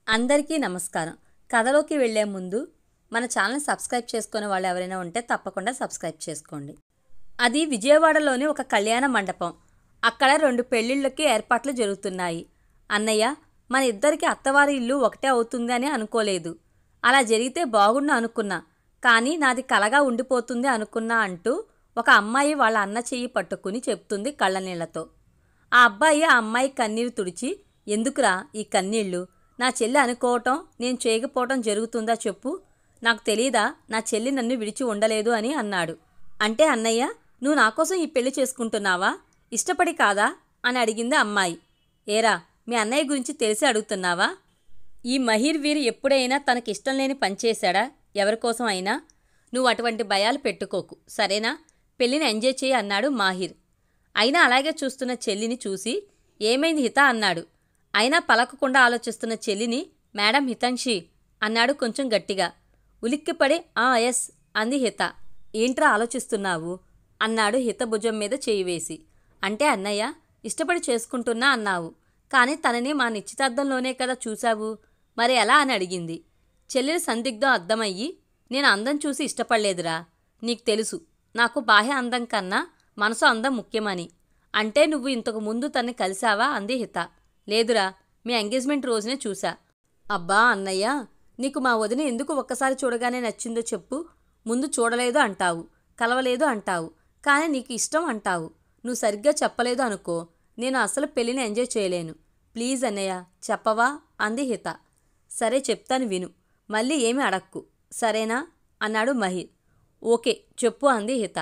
అందరికీ నమస్కారం. కథలోకి వెళ్లే ముందు మన ఛానల్ సబ్స్క్రైబ్ చేసుకునే వాళ్ళు ఎవరైనా ఉంటే తప్పకుండా సబ్స్క్రైబ్ చేసుకోండి. అది విజయవాడలోని ఒక కళ్యాణ మండపం. అక్కడ 2 పెళ్లిళ్ళకి ఏర్పాట్లు జరుగుతున్నాయి. అన్నయ్య, మన ఇద్దరికి అత్తవారి ఇల్లు ఒకటే అవుతుంది అని అనుకోలేదు. అలా జరిగితే బాగుండు అనుకున్నా, కానీ నాది కలగా ఉండిపోతుంది అనుకున్నా అంటూ ఒక అమ్మాయి వాళ్ళ అన్న చెయ్యి పట్టుకుని చెప్తుంది కళ్ళనీళ్లతో. ఆ అబ్బాయి ఆ అమ్మాయి కన్నీరు తుడిచి, ఎందుకురా ఈ కన్నీళ్లు? నా చెల్లి అనుకోవటం నేను చేయకపోవటం జరుగుతుందా చెప్పు? నాకు తెలీదా నా చెల్లి నన్ను విడిచి ఉండలేదు అని అన్నాడు. అంటే అన్నయ్య, నువ్వు నాకోసం ఈ పెళ్లి చేసుకుంటున్నావా? ఇష్టపడి కాదా అని అడిగింది అమ్మాయి. ఏరా, మీ అన్నయ్య గురించి తెలిసి అడుగుతున్నావా? ఈ మహీర్ వీరు ఎప్పుడైనా తనకిష్టం లేని పనిచేశాడా ఎవరికోసం అయినా? నువ్వు అటువంటి భయాలు పెట్టుకోకు, సరేనా? పెళ్లిని ఎంజాయ్ చేయి అన్నాడు మాహిర్. అయినా అలాగే చూస్తున్న చెల్లిని చూసి, ఏమైంది హిత అన్నాడు. అయినా పలకకుండా ఆలోచిస్తున్న చెల్లిని, మేడం హితాంక్షి అన్నాడు కొంచెం గట్టిగా. ఉలిక్కిపడి ఎస్ అంది హిత. ఏంట్రా ఆలోచిస్తున్నావు అన్నాడు హిత భుజం మీద చేయి వేసి. అంటే అన్నయ్య, ఇష్టపడి చేసుకుంటున్నా అన్నావు, కానీ తనని మా నిశ్చితార్థంలోనే కదా చూశావు, మరి ఎలా అని అడిగింది. చెల్లెలి సందిగ్ధం అర్థమయ్యి, నేను అందం చూసి ఇష్టపడలేదురా. నీకు తెలుసు నాకు బాహ్య అందం కన్నా మనసు అందం ముఖ్యమని. అంటే నువ్వు ఇంతకు ముందు తన్ని కలిశావా అంది హిత. లేదురా, మీ ఎంగేజ్మెంట్ రోజునే చూసా. అబ్బా అన్నయ్య, నీకు మా వదిన ఎందుకు ఒక్కసారి చూడగానే నచ్చిందో చెప్పు. ముందు చూడలేదు అంటావు, కలవలేదు అంటావు, కానీ నీకు ఇష్టం అంటావు. నువ్వు సరిగ్గా చెప్పలేదు అనుకో, నేను అసలు పెళ్లిని ఎంజాయ్ చేయలేను. ప్లీజ్ అన్నయ్య, చెప్పవా అంది హిత. సరే చెప్తాను విను, మళ్ళీ ఏమీ అడక్కు, సరేనా అన్నాడు మహీర్. ఓకే చెప్పు అంది హిత.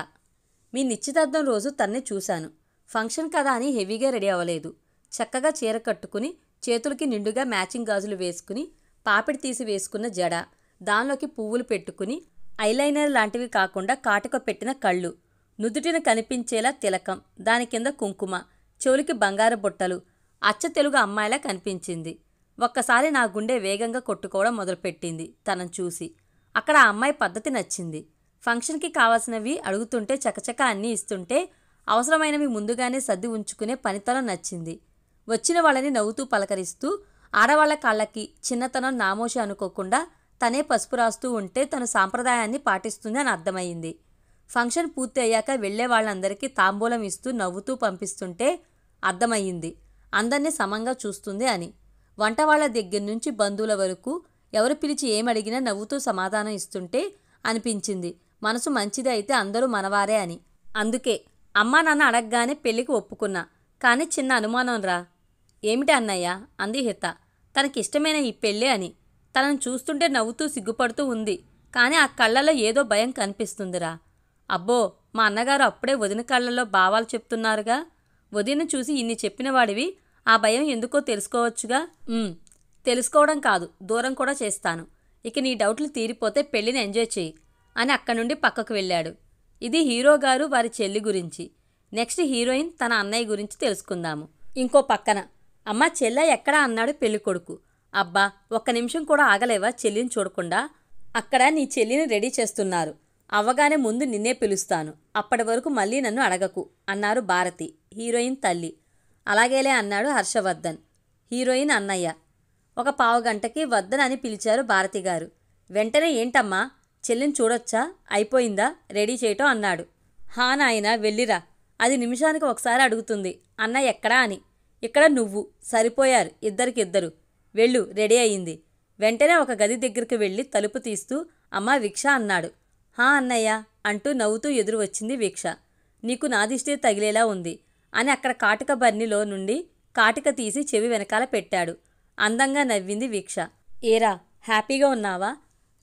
మీ నిశ్చితార్థం రోజు తన్నే చూశాను. ఫంక్షన్ కదా అని హెవీగా రెడీ అవ్వలేదు. చక్కగా చీర కట్టుకుని, చేతులకి నిండుగా మ్యాచింగ్ గాజులు వేసుకుని, పాపిడి తీసి వేసుకున్న జడ, దానిలోకి పువ్వులు పెట్టుకుని, ఐలైనర్ లాంటివి కాకుండా కాటుక పెట్టిన కళ్ళు, నుదుటిన కనిపించేలా తిలకం, దాని కింద కుంకుమ, చెవులకి బంగారు బుట్టలు, అచ్చ తెలుగు అమ్మాయిలా కనిపించింది. ఒక్కసారి నా గుండె వేగంగా కొట్టుకోవడం మొదలుపెట్టింది తనను చూసి. అక్కడ ఆ అమ్మాయి పద్ధతి నచ్చింది. ఫంక్షన్కి కావాల్సినవి అడుగుతుంటే చకచక అన్నీ ఇస్తుంటే, అవసరమైనవి ముందుగానే సర్ది ఉంచుకునే పనితనం నచ్చింది. వచ్చిన వాళ్ళని నవ్వుతూ పలకరిస్తూ, ఆడవాళ్ల కాళ్ళకి చిన్నతనం నామోషి అనుకోకుండా తనే పసుపు రాస్తూ ఉంటే తను సాంప్రదాయాన్ని పాటిస్తుంది అని అర్థమయ్యింది. ఫంక్షన్ పూర్తి అయ్యాక వెళ్లే వాళ్ళందరికీ తాంబూలం ఇస్తూ నవ్వుతూ పంపిస్తుంటే అర్థమయ్యింది అందర్నీ సమంగా చూస్తుంది అని. వంట వాళ్ల దగ్గర నుంచి బంధువుల వరకు ఎవరు పిలిచి ఏమడిగినా నవ్వుతూ సమాధానం ఇస్తుంటే అనిపించింది మనసు మంచిది అయితే అందరూ మనవారే అని. అందుకే అమ్మా నాన్న అడగగానే పెళ్లికి ఒప్పుకున్నా. కానీ చిన్న అనుమానం రా. ఏమిటి అన్నయ్య అంది హిత. తనకిష్టమైన ఈ పెళ్ళే అని. తనను చూస్తుంటే నవ్వుతూ సిగ్గుపడుతూ ఉంది, కానీ ఆ కళ్ళల్లో ఏదో భయం కనిపిస్తుందిరా. అబ్బో, మా అన్నగారు అప్పుడే వదిన కళ్ళల్లో భావాలు చెప్తున్నారుగా. వదిన చూసి ఇన్ని చెప్పిన వాడివి, ఆ భయం ఎందుకో తెలుసుకోవచ్చుగా. తెలుసుకోవడం కాదు, దూరం కూడా చేస్తాను. ఇక నీ డౌట్లు తీరిపోతే పెళ్లిని ఎంజాయ్ చేయి అని అక్కడి నుండి పక్కకు వెళ్ళాడు. ఇది హీరో గారు వారి చెల్లి గురించి. నెక్స్ట్ హీరోయిన్ తన అన్నయ్య గురించి తెలుసుకుందాము. ఇంకో పక్కన, అమ్మా చెల్ల ఎక్కడా అన్నాడు పెళ్ళికొడుకు. అబ్బా, ఒక్క నిమిషం కూడా ఆగలేవా చెల్లిని చూడకుండా? అక్కడ నీ చెల్లిని రెడీ చేస్తున్నారు, అవ్వగానే ముందు నిన్నే పిలుస్తాను, అప్పటి వరకు మళ్ళీ నన్ను అడగకు అన్నారు భారతి, హీరోయిన్ తల్లి. అలాగేలే అన్నాడు హర్షవర్ధన్, హీరోయిన్ అన్నయ్య. ఒక పావుగంటకి వర్ధన్ అని పిలిచారు భారతిగారు. వెంటనే ఏంటమ్మా, చెల్లిని చూడొచ్చా, అయిపోయిందా రెడీ చేయటం అన్నాడు. హా నాయనా, వెళ్ళిరా, అది నిమిషానికి ఒకసారి అడుగుతుంది అన్న ఎక్కడా అని. ఇక్కడ నువ్వు సరిపోయారు, ఇద్దరికిద్దరు. వెళ్ళు, రెడీ అయింది. వెంటనే ఒక గది దగ్గరికి వెళ్ళి తలుపు తీస్తూ అమ్మా వీక్ష అన్నాడు. హా అన్నయ్య అంటూ నవ్వుతూ ఎదురు వచ్చింది వీక్ష. నీకు నాదిష్టే తగిలేలా ఉంది అని అక్కడ కాటుక బర్నిలో నుండి కాటుక తీసి చెవి వెనకాల పెట్టాడు. అందంగా నవ్వింది వీక్ష. ఏరా, హ్యాపీగా ఉన్నావా,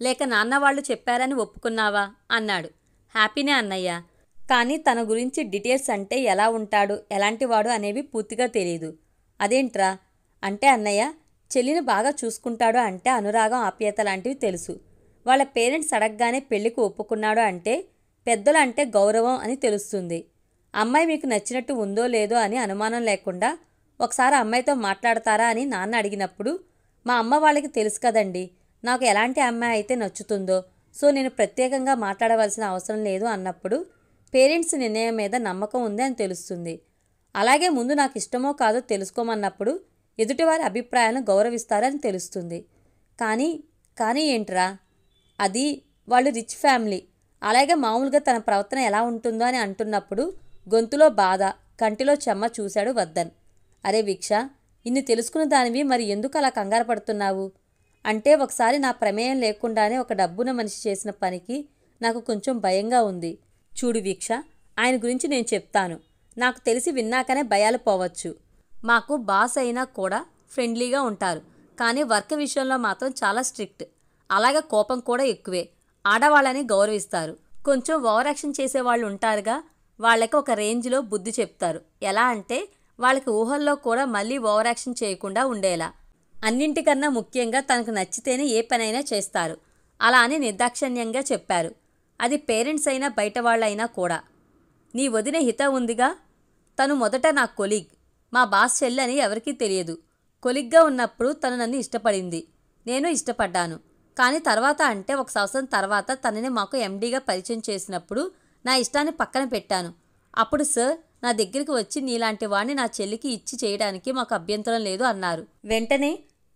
లేక నాన్నవాళ్లు చెప్పారని ఒప్పుకున్నావా అన్నాడు. హ్యాపీనే అన్నయ్య, కానీ తన గురించి డీటెయిల్స్ అంటే ఎలా ఉంటాడు, ఎలాంటివాడు అనేవి పూర్తిగా తెలియదు. అదేంట్రా? అంటే అన్నయ్య, చెల్లిని బాగా చూసుకుంటాడు అంటే అనురాగం ఆప్యాయత లాంటివి తెలుసు. వాళ్ళ పేరెంట్స్ అడగగానే పెళ్లికి ఒప్పుకున్నాడు అంటే పెద్దలు అంటే గౌరవం అని తెలుస్తుంది. అమ్మాయి మీకు నచ్చినట్టు ఉందో లేదో అని అనుమానం లేకుండా ఒకసారి అమ్మాయితో మాట్లాడతారా అని నాన్న అడిగినప్పుడు, మా అమ్మ వాళ్ళకి తెలుసు కదండి నాకు ఎలాంటి అమ్మాయి అయితే నచ్చుతుందో, సో నేను ప్రత్యేకంగా మాట్లాడవలసిన అవసరం లేదు అన్నప్పుడు పేరెంట్స్ నిర్ణయం మీద నమ్మకం ఉంది అని తెలుస్తుంది. అలాగే ముందు నాకు ఇష్టమో కాదో తెలుసుకోమన్నప్పుడు ఎదుటివారి అభిప్రాయాలను గౌరవిస్తారని తెలుస్తుంది. కానీ కానీ ఏంట్రా, అది వాళ్ళు రిచ్ ఫ్యామిలీ, అలాగే మామూలుగా తన ప్రవర్తన ఎలా ఉంటుందో అని అంటున్నప్పుడు గొంతులో బాధ, కంటిలో చెమ్మ చూశాడు వర్ధన్. అరే వీక్ష, ఇన్ని తెలుసుకున్న దానివి మరి ఎందుకు అలా కంగారు పడుతున్నావు? అంటే ఒకసారి నా ప్రమేయం లేకుండానే ఒక డబ్బున మనిషి చేసిన పనికి నాకు కొంచెం భయంగా ఉంది. చూడు వీక్ష, ఆయన గురించి నేను చెప్తాను. నాకు తెలిసి విన్నాకనే భయాలు పోవచ్చు. మాకు బాస్ అయినా కూడా ఫ్రెండ్లీగా ఉంటారు, కానీ వర్క్ విషయంలో మాత్రం చాలా స్ట్రిక్ట్. అలాగే కోపం కూడా ఎక్కువే. ఆడవాళ్ళని గౌరవిస్తారు. కొంచెం ఓవర్ యాక్షన్ చేసేవాళ్ళు ఉంటారుగా, వాళ్ళకి ఒక రేంజ్లో బుద్ధి చెప్తారు. ఎలా అంటే వాళ్ళకి ఊహల్లో కూడా మళ్ళీ ఓవర్ యాక్షన్ చేయకుండా ఉండేలా. అన్నింటికన్నా ముఖ్యంగా తనకు నచ్చితేనే ఏ పనైనా చేస్తారు. అలా అని నిర్దాక్షిణ్యంగా చెప్పారు. అది పేరెంట్స్ అయినా బయట వాళ్ళైనా కూడా. నీ వదిన హిత ఉందిగా, తను మొదట నా కొలీగ్, మా బాస్ చెల్లి అని ఎవరికీ తెలియదు. కొలీగ్గా ఉన్నప్పుడు తను నన్ను ఇష్టపడింది, నేను ఇష్టపడ్డాను. కానీ తర్వాత అంటే 1 సంవత్సరం తర్వాత తనని మాకు ఎండీగా పరిచయం చేసినప్పుడు నా ఇష్టాన్ని పక్కన పెట్టాను. అప్పుడు సార్ నా దగ్గరికి వచ్చి నీలాంటి వాడిని నా చెల్లికి ఇచ్చి చేయడానికి మాకు అభ్యంతరం లేదు అన్నారు. వెంటనే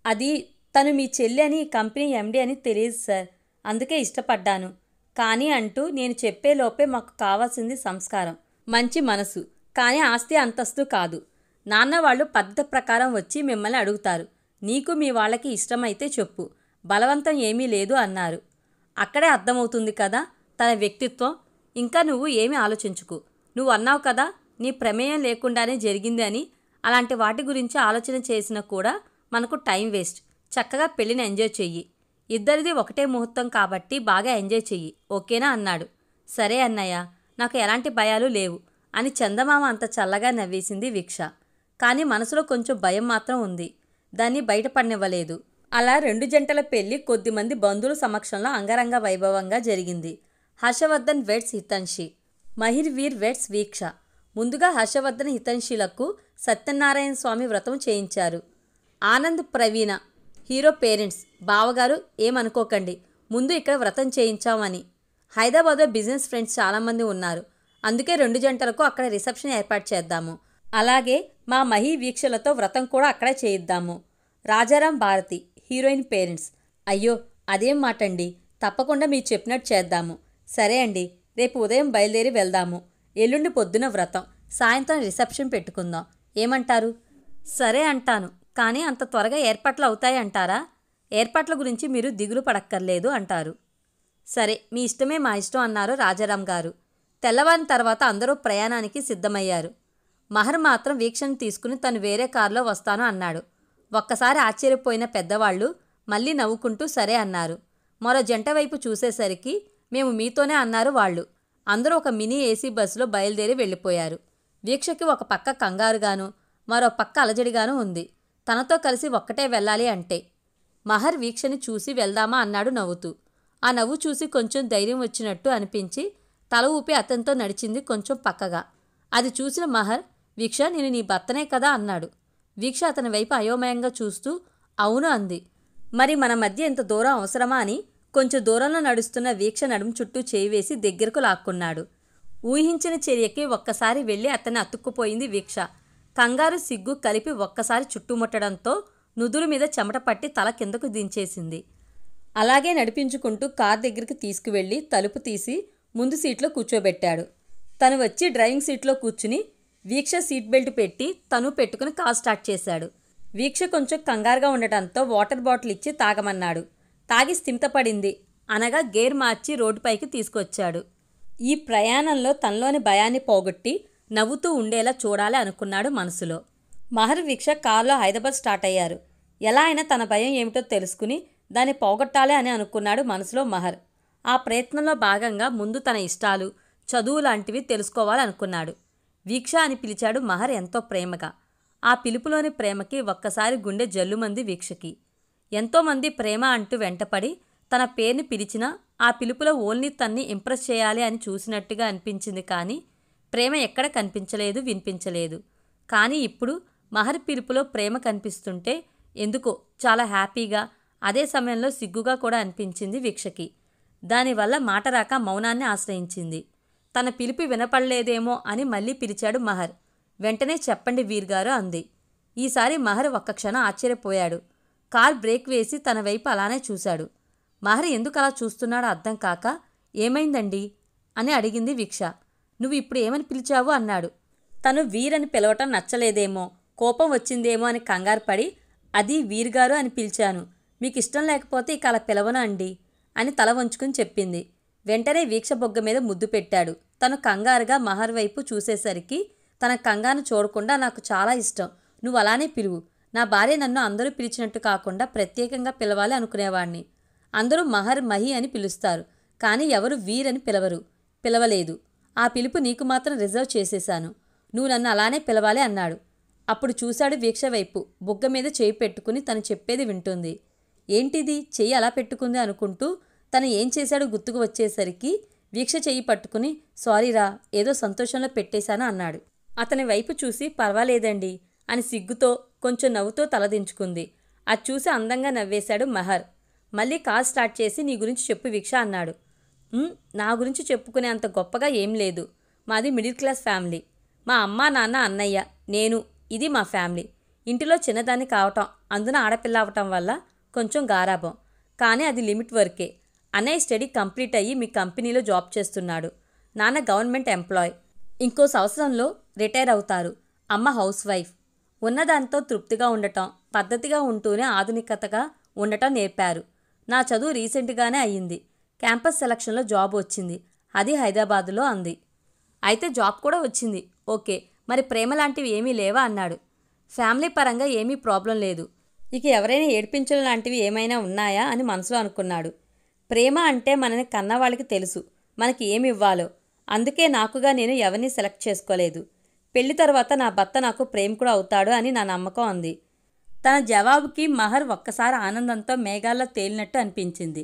అది తను మీ చెల్లి అని ఈ కంపెనీ ఎండీ అని తెలియదు సార్, అందుకే ఇష్టపడ్డాను. కానీ అంటూ నేను చెప్పేలోపే మాకు కావాల్సింది సంస్కారం, మంచి మనసు, కానీ ఆస్తి అంతస్తు కాదు. నాన్న వాళ్ళు పద్ధతి ప్రకారం వచ్చి మిమ్మల్ని అడుగుతారు. నీకు మీ వాళ్ళకి ఇష్టమైతే చెప్పు, బలవంతం ఏమీ లేదు అన్నారు. అక్కడే అర్థమవుతుంది కదా తన వ్యక్తిత్వం. ఇంకా నువ్వు ఏమీ ఆలోచించుకు. నువ్వు అన్నావు కదా నీ ప్రమేయం లేకుండానే జరిగింది అని. అలాంటి వాటి గురించి ఆలోచన చేసినా కూడా మనకు టైం వేస్ట్. చక్కగా పెళ్ళిని ఎంజాయ్ చెయ్యి. ఇద్దరిది ఒకటే ముహూర్తం కాబట్టి బాగా ఎంజాయ్ చెయ్యి, ఓకేనా అన్నాడు. సరే అన్నయ్య, నాకు ఎలాంటి భయాలు లేవు అని చందమామ అంత చల్లగా నవ్వేసింది వీక్ష. కానీ మనసులో కొంచెం భయం మాత్రం ఉంది. దాన్ని బయటపడనివ్వలేదు. అలా 2 జంటల పెళ్లి కొద్దిమంది బంధువుల సమక్షంలో అంగరంగ వైభవంగా జరిగింది. హర్షవర్ధన్ వెడ్స్ హితన్షి, మహిర్ వీర్ వెడ్స్ వీక్ష. ముందుగా హర్షవర్ధన్ హితన్షిలకు సత్యనారాయణ స్వామి వ్రతం చేయించారు. ఆనంద్ ప్రవీణ హీరో పేరెంట్స్, బావగారు ఏమనుకోకండి, ముందు ఇక్కడ వ్రతం చేయించామని. హైదరాబాద్లో బిజినెస్ ఫ్రెండ్స్ చాలామంది ఉన్నారు, అందుకే 2 జంటలకు అక్కడ రిసెప్షన్ ఏర్పాటు చేద్దాము. అలాగే మా మహి వీక్షలతో వ్రతం కూడా అక్కడే చేయిద్దాము. రాజారాం భారతి హీరోయిన్ పేరెంట్స్, అయ్యో అదేం మాటండి, తప్పకుండా మీరు చెప్పినట్టు చేద్దాము. సరే అండి, రేపు ఉదయం బయలుదేరి వెళ్దాము. ఎల్లుండి పొద్దున వ్రతం, సాయంత్రం రిసెప్షన్ పెట్టుకుందాం, ఏమంటారు? సరే అంటాను, కానీ అంత త్వరగా ఏర్పాట్లు అవుతాయి అంటారా? ఏర్పాట్ల గురించి మీరు దిగులు పడక్కర్లేదు అంటారు. సరే మీ ఇష్టమే మా ఇష్టం అన్నారు రాజారాం గారు. తెల్లవారిన తర్వాత అందరూ ప్రయాణానికి సిద్ధమయ్యారు. మహర్ మాత్రం వీక్షను తీసుకుని తను వేరే కారులో వస్తాను అన్నాడు. ఒక్కసారి ఆశ్చర్యపోయిన పెద్దవాళ్ళు మళ్ళీ నవ్వుకుంటూ సరే అన్నారు. మరో జంట వైపు చూసేసరికి మేము మీతోనే అన్నారు వాళ్ళు. అందరూ ఒక మినీ ఏసీ బస్సులో బయలుదేరి వెళ్ళిపోయారు. వీక్షకి ఒక పక్క కంగారుగాను, మరో పక్క అలజడిగాను ఉంది. తనతో కలిసి ఒక్కటే వెళ్ళాలి అంటే. మహర్ వీక్షని చూసి వెళ్దామా అన్నాడు నవ్వుతూ. ఆ నవ్వు చూసి కొంచెం ధైర్యం వచ్చినట్టు అనిపించి తల ఊపి అతనితో నడిచింది కొంచెం పక్కగా. అది చూసిన మహర్, వీక్ష నేను నీ భర్తనే కదా అన్నాడు. వీక్ష అతని వైపు అయోమయంగా చూస్తూ అవును అంది. మరి మన మధ్య ఇంత దూరం అవసరమా అని కొంచెం దూరంలో నడుస్తున్న వీక్ష నడుము చుట్టూ చేయి వేసి దగ్గరకు లాక్కున్నాడు. ఊహించిన చర్యకి ఒక్కసారి వెళ్ళి అతన్ని అతుక్కుపోయింది వీక్ష. కంగారు సిగ్గు కలిపి ఒక్కసారి చుట్టుముట్టడంతో నుదురు మీద చెమట పట్టి తల కిందకు దించేసింది. అలాగే నడిపించుకుంటూ కార్ దగ్గరికి తీసుకువెళ్ళి తలుపు తీసి ముందు సీట్లో కూర్చోబెట్టాడు. తను వచ్చి డ్రైవింగ్ సీట్లో కూర్చుని వీక్ష సీట్ బెల్ట్ పెట్టి తను పెట్టుకుని కార్ స్టార్ట్ చేశాడు. వీక్ష కొంచెం కంగారుగా ఉండటంతో వాటర్ బాటిల్ ఇచ్చి తాగమన్నాడు. తాగి స్థిమితపడింది అనగా గేర్ మార్చి రోడ్డుపైకి తీసుకొచ్చాడు. ఈ ప్రయాణంలో తనలోని భయాన్ని పోగొట్టి నవ్వుతూ ఉండేలా చూడాలి అనుకున్నాడు మనసులో. మహర్ వీక్ష కారులో హైదరాబాద్ స్టార్ట్ అయ్యారు. ఎలా అయినా తన భయం ఏమిటో తెలుసుకుని దాన్ని పోగొట్టాలి అని అనుకున్నాడు మనసులో మహర్. ఆ ప్రయత్నంలో భాగంగా ముందు తన ఇష్టాలు, చదువు లాంటివి తెలుసుకోవాలనుకున్నాడు. వీక్ష అని పిలిచాడు మహర్ ఎంతో ప్రేమగా. ఆ పిలుపులోని ప్రేమకి ఒక్కసారి గుండె జల్లుమంది వీక్షకి. ఎంతోమంది ప్రేమ అంటూ వెంటపడి తన పేరుని పిలిచినా ఆ పిలుపులో ఓన్లీ తన్ని ఇంప్రెస్ చేయాలి అని చూసినట్టుగా అనిపించింది. కానీ ప్రేమ ఎక్కడ కనిపించలేదు, వినిపించలేదు. కానీ ఇప్పుడు మహర్ పిలుపులో ప్రేమ కనిపిస్తుంటే ఎందుకో చాలా హ్యాపీగా, అదే సమయంలో సిగ్గుగా కూడా అనిపించింది వీక్షకి. దానివల్ల మాట రాక మౌనాన్ని ఆశ్రయించింది. తన పిలుపు వినపడలేదేమో అని మళ్ళీ పిలిచాడు మహర్. వెంటనే చెప్పండి వీర్గారు అంది. ఈసారి మహర్ ఒక్క క్షణం ఆశ్చర్యపోయాడు. కార్ బ్రేక్ వేసి తన వైపు అలానే చూశాడు. మహర్ ఎందుకు అలా చూస్తున్నాడో అర్థం కాక ఏమైందండి అని అడిగింది వీక్ష. నువ్వు ఇప్పుడు ఏమని పిలిచావు అన్నాడు. తను వీర్ అని పిలవటం నచ్చలేదేమో, కోపం వచ్చిందేమో అని కంగారు పడి అది వీర్గారు అని పిలిచాను. మీకు ఇష్టం లేకపోతే ఇక అలా పిలవను అండి అని తల వంచుకుని చెప్పింది. వెంటనే వీక్ష బొగ్గ మీద ముద్దు పెట్టాడు. తను కంగారుగా మహర్ వైపు చూసేసరికి తన కంగారును చూడకుండా నాకు చాలా ఇష్టం, నువ్వు అలానే పిలువు. నా భార్య నన్ను అందరూ పిలిచినట్టు కాకుండా ప్రత్యేకంగా పిలవాలి అనుకునేవాణ్ణి. అందరూ మహర్ మహి అని పిలుస్తారు, కానీ ఎవరు వీర్ అని పిలవలేదు. ఆ పిలుపు నీకు మాత్రం రిజర్వ్ చేసేశాను. నువ్వు నన్ను అలానే పిలవాలి అన్నాడు. అప్పుడు చూశాడు వీక్ష వైపు. బుగ్గ మీద చేయి పెట్టుకుని తను చెప్పేది వింటుంది. ఏంటిది చెయ్యి అలా పెట్టుకుంది అనుకుంటూ తను ఏం చేశాడో గుర్తుకు వచ్చేసరికి వీక్ష చెయ్యి పట్టుకుని సారీరా, ఏదో సంతోషంలో పెట్టేశాను అన్నాడు. అతని వైపు చూసి పర్వాలేదండి అని సిగ్గుతో కొంచెం నవ్వుతో తలదించుకుంది. అది చూసి అందంగా నవ్వేశాడు మహర్. మళ్ళీ కాల్ స్టార్ట్ చేసి నీ గురించి చెప్పు వీక్ష అన్నాడు. నా గురించి చెప్పుకునే అంత గొప్పగా ఏం లేదు. మాది మిడిల్ క్లాస్ ఫ్యామిలీ. మా అమ్మ నాన్న అన్నయ్య నేను, ఇది మా ఫ్యామిలీ. ఇంటిలో చిన్నదాన్ని కావటం, అందున ఆడపిల్ల అవటం వల్ల కొంచెం గారాబం, కానీ అది లిమిట్ వరకే. అన్నయ్య స్టడీ కంప్లీట్ అయ్యి మీ కంపెనీలో జాబ్ చేస్తున్నాడు. నాన్న గవర్నమెంట్ ఎంప్లాయ్, ఇంకో సంవత్సరంలో రిటైర్ అవుతారు. అమ్మ హౌస్ వైఫ్. ఉన్నదాంతో తృప్తిగా ఉండటం, పద్ధతిగా ఉంటూనే ఆధునికతగా ఉండటం నేర్పారు. నా చదువు రీసెంట్గానే అయ్యింది. క్యాంపస్ సెలక్షన్లో జాబ్ వచ్చింది, అది హైదరాబాదులో అంది. అయితే జాబ్ కూడా వచ్చింది, ఓకే. మరి ప్రేమ లాంటివి ఏమీ లేవా అన్నాడు. ఫ్యామిలీ పరంగా ఏమీ ప్రాబ్లం లేదు. ఇక ఎవరైనా ఏడ్పించడం లాంటివి ఏమైనా ఉన్నాయా అని మనసులో అనుకున్నాడు. ప్రేమ అంటే మనని కన్నవాళ్ళకి తెలుసు మనకి ఏమి ఇవ్వాలో. అందుకే నాకుగా నేను ఎవరిని సెలెక్ట్ చేసుకోలేదు. పెళ్లి తర్వాత నా భర్త నాకు ప్రేమికుడు అవుతాడు అని నా నమ్మకం అంది. తన జవాబుకి మహర్ ఒక్కసారి ఆనందంతో మేఘాల్లో తేలినట్టు అనిపించింది.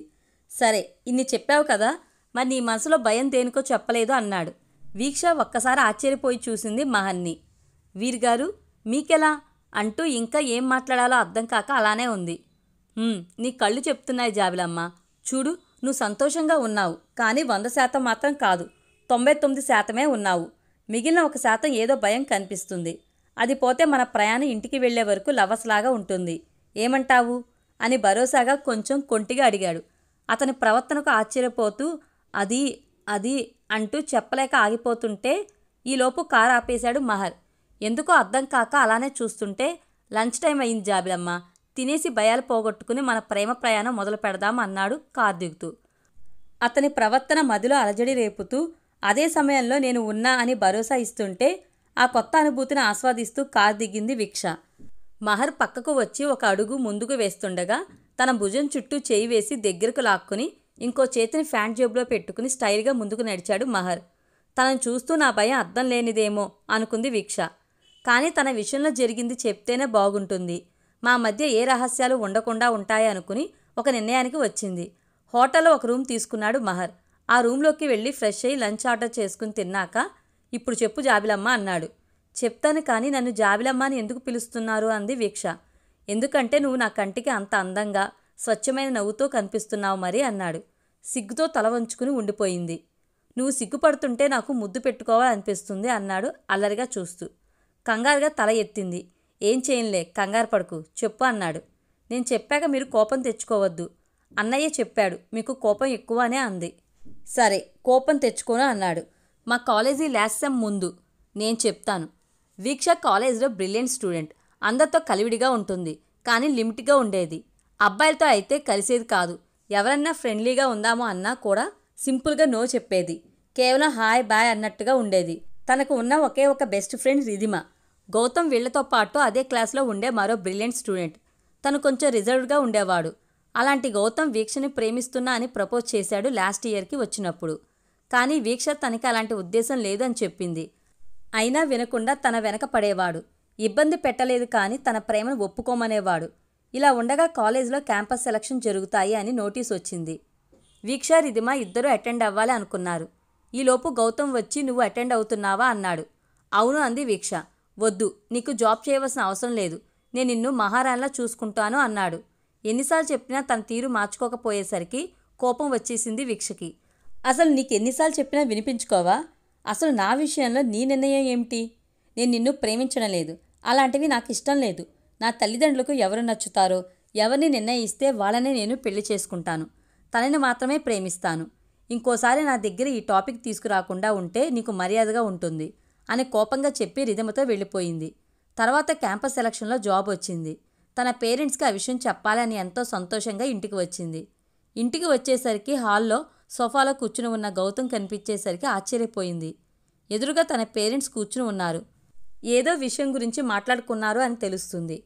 సరే, ఇన్ని చెప్పావు కదా, మరి నీ మనసులో భయం దేనికో చెప్పలేదు అన్నాడు. వీక్ష ఒక్కసారి ఆశ్చర్యపోయి చూసింది మహర్ని. వీర్గారు మీకెలా అంటూ ఇంకా ఏం మాట్లాడాలో అర్థం కాక అలానే ఉంది. నీ కళ్ళు చెప్తున్నాయి జాబిలమ్మ. చూడు, నువ్వు సంతోషంగా ఉన్నావు, కానీ 100% మాత్రం కాదు, 99% ఉన్నావు. మిగిలిన 1% ఏదో భయం కనిపిస్తుంది. అది పోతే మన ప్రయాణం ఇంటికి వెళ్లే వరకు లవస్లాగా ఉంటుంది. ఏమంటావు అని భరోసాగా కొంచెం కొంటిగా అడిగాడు. అతని ప్రవర్తనకు ఆశ్చర్యపోతూ అది అంటూ చెప్పలేక ఆగిపోతుంటే ఈలోపు కారు ఆపేశాడు మహర్. ఎందుకో అర్థం కాక అలానే చూస్తుంటే లంచ్ టైం అయింది జాబిలమ్మ, తినేసి భయాలు పోగొట్టుకుని మన ప్రేమ ప్రయాణం మొదలు పెడదాం అన్నాడు కారు దిగుతూ. అతని ప్రవర్తన మదిలో అలజడి రేపుతూ అదే సమయంలో నేను ఉన్నా అని భరోసా ఇస్తుంటే ఆ కొత్త అనుభూతిని ఆస్వాదిస్తూ కారు దిగింది వీక్ష. మహర్ పక్కకు వచ్చి ఒక అడుగు ముందుకు వేస్తుండగా తన భుజం చుట్టూ చేయి వేసి దగ్గరకు లాక్కుని ఇంకో చేతిని ఫ్యాంట్ జేబులో పెట్టుకుని స్టైల్గా ముందుకు నడిచాడు మహర్. తనను చూస్తూ నా భయం అర్థం లేనిదేమో అనుకుంది వీక్ష. కానీ తన విషయంలో జరిగింది చెప్తేనే బాగుంటుంది, మా మధ్య ఏ రహస్యాలు ఉండకుండా ఉంటాయి అనుకుని ఒక నిర్ణయానికి వచ్చింది. హోటల్లో ఒక రూమ్ తీసుకున్నాడు మహర్. ఆ రూమ్లోకి వెళ్ళి ఫ్రెష్ అయ్యి లంచ్ ఆర్డర్ చేసుకుని తిన్నాక ఇప్పుడు చెప్పు జాబిలమ్మ అన్నాడు. చెప్తాను, కానీ నన్ను జాబిలమ్మ అని ఎందుకు పిలుస్తున్నారు అంది వీక్ష. ఎందుకంటే నువ్వు నా కంటికి అంత అందంగా స్వచ్ఛమైన నవ్వుతో కనిపిస్తున్నావు మరి అన్నాడు. సిగ్గుతో తల వంచుకుని ఉండిపోయింది. నువ్వు సిగ్గుపడుతుంటే నాకు ముద్దు పెట్టుకోవాలనిపిస్తుంది అన్నాడు అల్లరిగా చూస్తూ. కంగారుగా తల ఎత్తింది. ఏం చేయనులే, కంగారు పడుకు, చెప్పు అన్నాడు. నేను చెప్పాక మీరు కోపం తెచ్చుకోవద్దు. అన్నయ్య చెప్పాడు మీకు కోపం ఎక్కువ అనే అంది. సరే, కోపం తెచ్చుకోను అన్నాడు. మా కాలేజీ లాస్ట్ సెమ్ ముందు నేను చెప్తాను. వీక్ష కాలేజీలో బ్రిలియంట్ స్టూడెంట్, అందరితో కలివిడిగా ఉంటుంది, కానీ లిమిట్గా ఉండేది. అబ్బాయిలతో అయితే కలిసేది కాదు. ఎవరన్నా ఫ్రెండ్లీగా ఉందామో అన్నా కూడా సింపుల్గా నో చెప్పేది. కేవలం హాయ్ బాయ్ అన్నట్టుగా ఉండేది. తనకు ఉన్న ఒకే ఒక బెస్ట్ ఫ్రెండ్ రిధిమ. గౌతమ్ వీళ్లతో పాటు అదే క్లాస్లో ఉండే మరో బ్రిలియంట్ స్టూడెంట్. తను కొంచెం రిజర్వ్డ్గా ఉండేవాడు. అలాంటి గౌతమ్ వీక్షని ప్రేమిస్తున్నా అని ప్రపోజ్ చేశాడు లాస్ట్ ఇయర్కి వచ్చినప్పుడు. కానీ వీక్ష తనకి అలాంటి ఉద్దేశం లేదని చెప్పింది. అయినా వినకుండా తన వెనక పడేవాడు. ఇబ్బంది పెట్టలేదు, కానీ తన ప్రేమను ఒప్పుకోమనేవాడు. ఇలా ఉండగా కాలేజీలో క్యాంపస్ సెలక్షన్ జరుగుతాయి అని నోటీస్ వచ్చింది. వీక్ష రిధిమ ఇద్దరూ అటెండ్ అవ్వాలి అనుకున్నారు. ఈలోపు గౌతమ్ వచ్చి నువ్వు అటెండ్ అవుతున్నావా అన్నాడు. అవును అంది వీక్ష. వద్దు, నీకు జాబ్ చేయవలసిన అవసరం లేదు, నేను నిన్ను మహారాణిలా చూసుకుంటాను అన్నాడు. ఎన్నిసార్లు చెప్పినా తన తీరు మార్చుకోకపోయేసరికి కోపం వచ్చేసింది వీక్షకి. అసలు నీకు ఎన్నిసార్లు చెప్పినా వినిపించుకోవా? అసలు నా విషయంలో నీ నిర్ణయం ఏమిటి? నేను నిన్ను ప్రేమించడం లేదు, అలాంటివి నాకు ఇష్టం లేదు. నా తల్లిదండ్రులకు ఎవరు నచ్చుతారో, ఎవరిని నిర్ణయిస్తే వాళ్ళనే నేను పెళ్లి చేసుకుంటాను. తనని మాత్రమే ప్రేమిస్తాను. ఇంకోసారి నా దగ్గర ఈ టాపిక్ తీసుకురాకుండా ఉంటే నీకు మర్యాదగా ఉంటుంది అని కోపంగా చెప్పి రిధమతో వెళ్ళిపోయింది. తర్వాత క్యాంపస్ సెలక్షన్లో జాబ్ వచ్చింది. తన పేరెంట్స్కి ఆ విషయం చెప్పాలని ఎంతో సంతోషంగా ఇంటికి వచ్చింది. ఇంటికి వచ్చేసరికి హాల్లో సోఫాలో కూర్చుని ఉన్న గౌతమ్ కనిపించేసరికి ఆశ్చర్యపోయింది. ఎదురుగా తన పేరెంట్స్ కూర్చుని ఉన్నారు. ఏదో విషయం గురించి మాట్లాడుకున్నారు అని తెలుస్తుంది.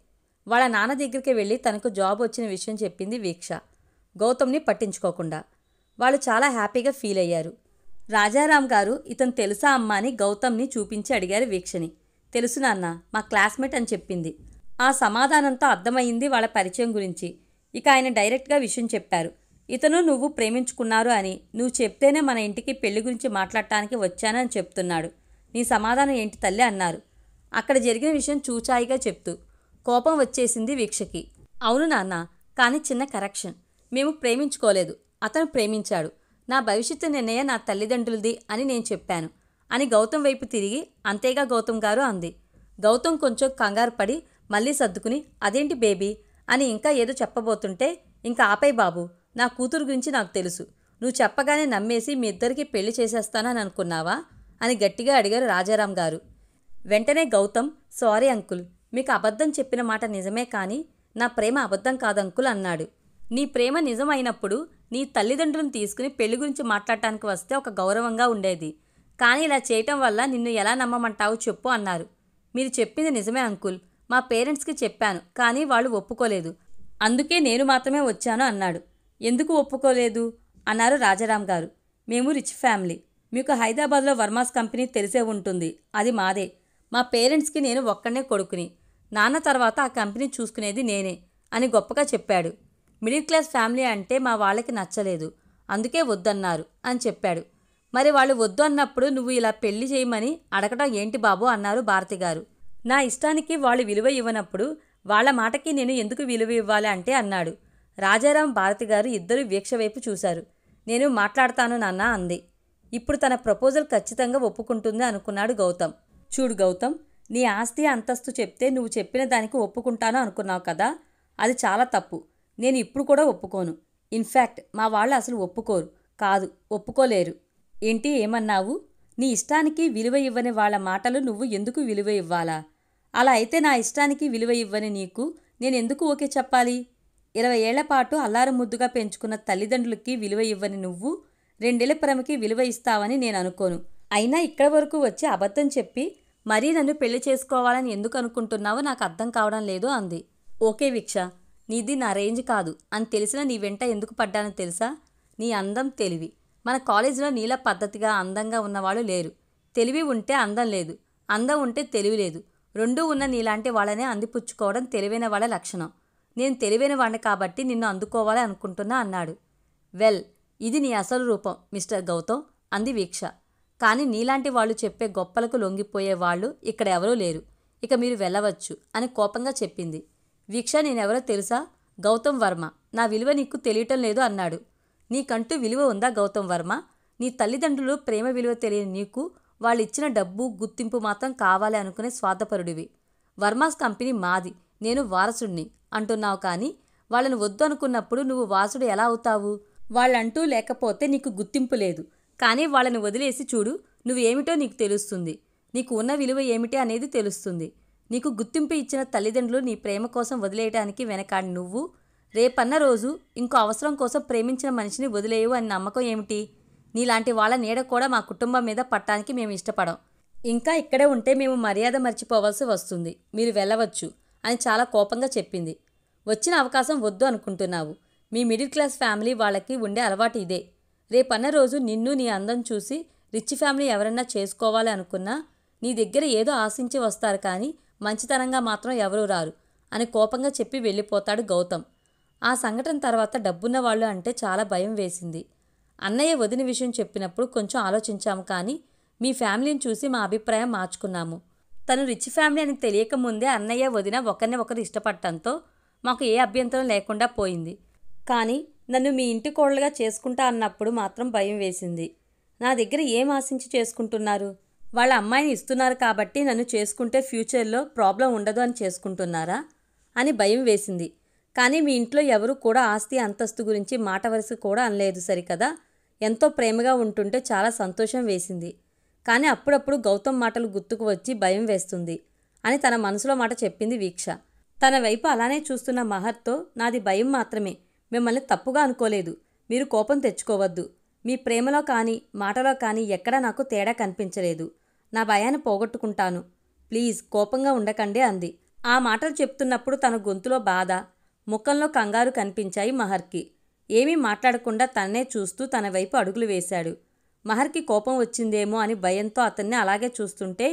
వాళ్ళ నాన్న దగ్గరికి వెళ్ళి తనకు జాబ్ వచ్చిన విషయం చెప్పింది వీక్ష, గౌతమ్ని పట్టించుకోకుండా. వాళ్ళు చాలా హ్యాపీగా ఫీల్ అయ్యారు. రాజారాం గారు ఇతను తెలుసా అమ్మా అని గౌతమ్ని చూపించి అడిగారు వీక్షని. తెలుసు నాన్న, మా క్లాస్మేట్ అని చెప్పింది. ఆ సమాధానంతో అర్థమైంది వాళ్ళ పరిచయం గురించి. ఇక ఆయన డైరెక్ట్గా విషయం చెప్పారు. ఇతను నువ్వు ప్రేమించుకున్నారు అని నువ్వు చెప్తేనే మన ఇంటికి పెళ్లి గురించి మాట్లాడటానికి వచ్చానని చెప్తున్నాడు. నీ సమాధానం ఏంటి తల్లి అన్నారు. అక్కడ జరిగిన విషయం చూచాయిగా చెప్తూ కోపం వచ్చేసింది వీక్షకి. అవును నాన్న, కానీ చిన్న కరెక్షన్. మేము ప్రేమించుకోలేదు, అతను ప్రేమించాడు. నా భవిష్యత్తు నిర్ణయం నా తల్లిదండ్రులది అని నేను చెప్పాను అని గౌతమ్ వైపు తిరిగి అంతేగా గౌతమ్ గారు అంది. గౌతమ్ కొంచెం కంగారు పడి మళ్ళీ సర్దుకుని అదేంటి బేబీ అని ఇంకా ఏదో చెప్పబోతుంటే, ఇంకా ఆపై బాబు, నా కూతురు గురించి నాకు తెలుసు. నువ్వు చెప్పగానే నమ్మేసి మీ ఇద్దరికి పెళ్లి చేసేస్తానని అనుకున్నావా అని గట్టిగా అడిగారు రాజారాం గారు. వెంటనే గౌతమ్, సారీ అంకుల్, మీకు అబద్ధం చెప్పిన మాట నిజమే, కానీ నా ప్రేమ అబద్ధం కాదంకుల్ అన్నాడు. నీ ప్రేమ నిజం అయినప్పుడు నీ తల్లిదండ్రులను తీసుకుని పెళ్లి గురించి మాట్లాడటానికి వస్తే ఒక గౌరవంగా ఉండేది. కానీ ఇలా చేయటం వల్ల నిన్ను ఎలా నమ్మమంటావు చెప్పు అన్నారు. మీరు చెప్పింది నిజమే అంకుల్, మా పేరెంట్స్కి చెప్పాను, కానీ వాళ్ళు ఒప్పుకోలేదు. అందుకే నేను మాత్రమే వచ్చాను అన్నాడు. ఎందుకు ఒప్పుకోలేదు అన్నారు రాజారాం గారు. మేము రిచ్ ఫ్యామిలీ. మీకు హైదరాబాద్లో వర్మాస్ కంపెనీ తెలిసే ఉంటుంది, అది మాదే. మా పేరెంట్స్కి నేను ఒక్కడనే కొడుకుని. నాన్న తర్వాత ఆ కంపెనీ చూసుకునేది నేనే అని గొప్పగా చెప్పాడు. మిడిల్ క్లాస్ ఫ్యామిలీ అంటే మా వాళ్ళకి నచ్చలేదు, అందుకే వద్దన్నారు అని చెప్పాడు. మరి వాళ్ళు వద్దు అన్నప్పుడు నువ్వు ఇలా పెళ్లి చేయమని అడగటం ఏంటి బాబు అన్నారు భారతి గారు. నా ఇష్టానికి వాళ్ళు విలువ ఇవ్వనప్పుడు వాళ్ళ మాటకి నేను ఎందుకు విలువ ఇవ్వాలి అంటే అన్నాడు. రాజారాం భారతి గారు ఇద్దరు వీక్ష వైపు చూశారు. నేను మాట్లాడతాను నాన్న అంది. ఇప్పుడు తన ప్రపోజల్ ఖచ్చితంగా ఒప్పుకుంటుంది అనుకున్నాడు గౌతమ్. చూడు గౌతమ్, నీ ఆస్తి అంతస్తు చెప్తే నువ్వు చెప్పిన దానికి ఒప్పుకుంటాను అనుకున్నావు కదా, అది చాలా తప్పు. నేను ఇప్పుడు కూడా ఒప్పుకోను. ఇన్ఫ్యాక్ట్ మా వాళ్ళు అసలు ఒప్పుకోరు, కాదు ఒప్పుకోలేరు. ఏంటి ఏమన్నావు? నీ ఇష్టానికి విలువ ఇవ్వని వాళ్ళ మాటలు నువ్వు ఎందుకు విలువ ఇవ్వాలా? అలా అయితే నా ఇష్టానికి విలువ ఇవ్వని నీకు నేనెందుకు ఓకే చెప్పాలి? 20 ఏళ్ల పాటు అల్లారు ముద్దుగా పెంచుకున్న తల్లిదండ్రులకి విలువ ఇవ్వని నువ్వు 2 ఏళ్ల ప్రేమకి విలువ ఇస్తావని నేను అనుకోను. అయినా ఇక్కడ వరకు వచ్చి అబద్ధం చెప్పి మరీ నన్ను పెళ్లి చేసుకోవాలని ఎందుకు అనుకుంటున్నావో నాకు అర్థం కావడం లేదు అంది. ఓకే వీక్ష, నీది నా రేంజ్ కాదు అని తెలిసినా నీ వెంట ఎందుకు పడ్డానో తెలుసా? నీ అందం, తెలివి. మన కాలేజీలో నీలా పద్ధతిగా అందంగా ఉన్నవాళ్ళు లేరు. తెలివి ఉంటే అందం లేదు, అందం ఉంటే తెలివి లేదు. రెండూ ఉన్న నీలాంటి వాళ్ళనే అందిపుచ్చుకోవడం తెలివైన వాళ్ళ లక్షణం. నేను తెలివైన వాడిని కాబట్టి నిన్ను అందుకోవాలి అనుకుంటున్నా అన్నాడు. వెల్, ఇది నీ అసలు రూపం మిస్టర్ గౌతమ్ అంది వీక్ష. కానీ నీలాంటి వాళ్ళు చెప్పే గొప్పలకు లొంగిపోయే వాళ్ళు ఇక్కడ ఎవరూ లేరు. ఇక మీరు వెళ్ళవచ్చు అని కోపంగా చెప్పింది. వీక్ష, నేనెవరో తెలుసా? గౌతమ్ వర్మ. నా విలువ నీకు తెలియటం లేదు అన్నాడు. నీకంటూ విలువ ఉందా గౌతమ్ వర్మ? నీ తల్లిదండ్రులు ప్రేమ విలువ తెలియని నీకు వాళ్ళిచ్చిన డబ్బు, గుర్తింపు మాత్రం కావాలి అనుకునే స్వార్థపరుడివి. వర్మాస్ కంపెనీ మాది, నేను వారసుడిని అంటున్నావు, కానీ వాళ్ళని వద్దు అనుకున్నప్పుడు నువ్వు వారసుడు ఎలా అవుతావు? వాళ్ళంటూ లేకపోతే నీకు గుర్తింపు లేదు. కానీ వాళ్ళని వదిలేసి చూడు, నువ్వేమిటో నీకు తెలుస్తుంది. నీకు ఉన్న విలువ ఏమిటి అనేది తెలుస్తుంది. నీకు గుర్తింపు ఇచ్చిన తల్లిదండ్రులు నీ ప్రేమ కోసం వదిలేయడానికి వెనకాడి నువ్వు రేపన్న రోజు ఇంకో అవసరం కోసం ప్రేమించిన మనిషిని వదిలేయవు అని నమ్మకం ఏమిటి? నీలాంటి వాళ్ళ నీడ కూడా మా కుటుంబం మీద పట్టానికి మేము ఇష్టపడం. ఇంకా ఇక్కడే ఉంటే మేము మర్యాద మర్చిపోవాల్సి వస్తుంది. మీరు వెళ్ళవచ్చు అని చాలా కోపంగా చెప్పింది. వచ్చిన అవకాశం వద్దు అనుకుంటున్నావు. మీ మిడిల్ క్లాస్ ఫ్యామిలీ వాళ్ళకి ఉండే అలవాటు ఇదే. రేపన్న రోజు నిన్ను, నీ అందం చూసి రిచ్ ఫ్యామిలీ ఎవరన్నా చేసుకోవాలి అనుకున్నా నీ దగ్గర ఏదో ఆశించి వస్తారు, కానీ మంచితనంగా మాత్రం ఎవరూ రారు అని కోపంగా చెప్పి వెళ్ళిపోతాడు గౌతమ్. ఆ సంఘటన తర్వాత డబ్బున్న వాళ్ళు అంటే చాలా భయం వేసింది. అన్నయ్య వదిన విషయం చెప్పినప్పుడు కొంచెం ఆలోచించాము, కానీ మీ ఫ్యామిలీని చూసి మా అభిప్రాయం మార్చుకున్నాము. తను రిచ్ ఫ్యామిలీ అని తెలియకముందే అన్నయ్య వదిన ఒకరిని ఒకరు ఇష్టపడటంతో మాకు ఏ అభ్యంతరం లేకుండా పోయింది. కానీ నన్ను మీ ఇంటి కోడలుగా చేసుకుంటా అన్నప్పుడు మాత్రం భయం వేసింది. నా దగ్గర ఏం ఆశించి చేసుకుంటున్నారు? వాళ్ళ అమ్మాయిని ఇస్తున్నారు కాబట్టి నన్ను చేసుకుంటే ఫ్యూచర్లో ప్రాబ్లం ఉండదు అని చేసుకుంటున్నారా అని భయం వేసింది. కానీ మీ ఇంట్లో ఎవరు కూడా ఆస్తి అంతస్తు గురించి మాట వరుస కూడా అనలేదు సరికదా. ఎంతో ప్రేమగా ఉంటుంటే చాలా సంతోషం వేసింది. కానీ అప్పుడప్పుడు గౌతమ్ మాటలు గుర్తుకు వచ్చి భయం వేస్తుంది అని తన మనసులో మాట చెప్పింది వీక్ష. తన వైపు అలానే చూస్తున్న మహర్తో, నాది భయం మాత్రమే, మిమ్మల్ని తప్పుగా అనుకోలేదు, మీరు కోపం తెచ్చుకోవద్దు. మీ ప్రేమలో కానీ మాటలో కానీ ఎక్కడా నాకు తేడా కనిపించలేదు. నా భయాన్ని పోగొట్టుకుంటాను, ప్లీజ్ కోపంగా ఉండకండి అంది. ఆ మాటలు చెప్తున్నప్పుడు తన గొంతులో బాధ, ముఖంలో కంగారు కనిపించాయి మహర్కి. ఏమీ మాట్లాడకుండా తన్నే చూస్తూ తన వైపు అడుగులు వేశాడు. మహర్కి కోపం వచ్చిందేమో అని భయంతో అతన్ని అలాగే చూస్తుంటే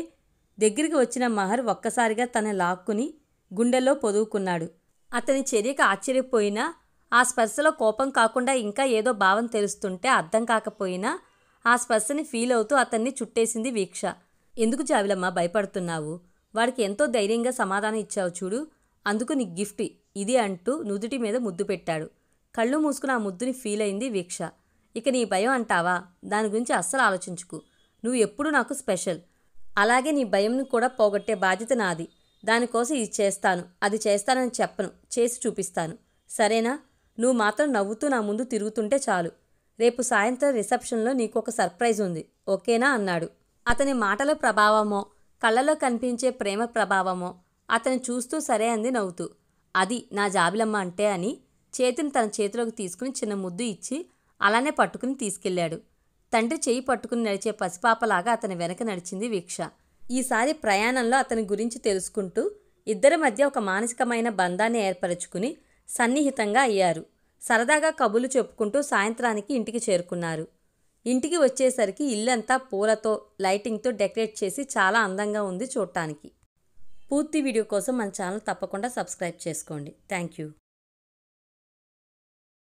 దగ్గరికి వచ్చిన మహర్ ఒక్కసారిగా తన లాక్కుని గుండెల్లో పొదువుకున్నాడు. అతని చర్యకు ఆశ్చర్యపోయినా, ఆ స్పర్శలో కోపం కాకుండా ఇంకా ఏదో భావం తెలుస్తుంటే అర్థం కాకపోయినా ఆ స్పర్శని ఫీల్ అవుతూ అతన్ని చుట్టేసింది వీక్ష. ఎందుకు జాబిలమ్మ భయపడుతున్నావు? వాడికి ఎంతో ధైర్యంగా సమాధానం ఇచ్చావు చూడు, అందుకు నీ గిఫ్ట్ ఇది అంటూ నుదుటి మీద ముద్దు పెట్టాడు. కళ్ళు మూసుకుని ఆ ముద్దుని ఫీల్ అయింది వీక్ష. ఇక నీ భయం అంటావా, దాని గురించి అస్సలు ఆలోచించుకు. నువ్వు ఎప్పుడూ నాకు స్పెషల్. అలాగే నీ భయంను కూడా పోగొట్టే బాధ్యత నాది. దానికోసం ఇది చేస్తాను, అది చేస్తానని చెప్పను, చేసి చూపిస్తాను. సరేనా? నువ్వు మాత్రం నవ్వుతూ నా ముందు తిరుగుతుంటే చాలు. రేపు సాయంత్రం రిసెప్షన్లో నీకు ఒక సర్ప్రైజ్ ఉంది, ఓకేనా అన్నాడు. అతని మాటల ప్రభావమో కళ్ళలో కనిపించే ప్రేమ ప్రభావమో అతని చూస్తూ సరే అంది నవ్వుతూ. అది నా జాబిలమ్మ అంటే అని చేతిని తన చేతిలోకి తీసుకుని చిన్న ముద్దు ఇచ్చి అలానే పట్టుకుని తీసుకెళ్లాడు. తండ్రి చెయ్యి పట్టుకుని నడిచే పసిపాపలాగా అతని వెనక నడిచింది వీక్ష. ఈసారి ప్రయాణంలో అతని గురించి తెలుసుకుంటూ ఇద్దరి మధ్య ఒక మానసికమైన బంధాన్ని ఏర్పరచుకుని సన్నిహితంగా అయ్యారు. సరదాగా కబుర్లు చెప్పుకుంటూ సాయంత్రానికి ఇంటికి చేరుకున్నారు. ఇంటికి వచ్చేసరికి ఇల్లంతా పూలతో లైటింగ్తో డెకరేట్ చేసి చాలా అందంగా ఉంది చూడటానికి. పూర్తి వీడియో కోసం మన ఛానల్ తప్పకుండా సబ్స్క్రైబ్ చేసుకోండి. Thank you.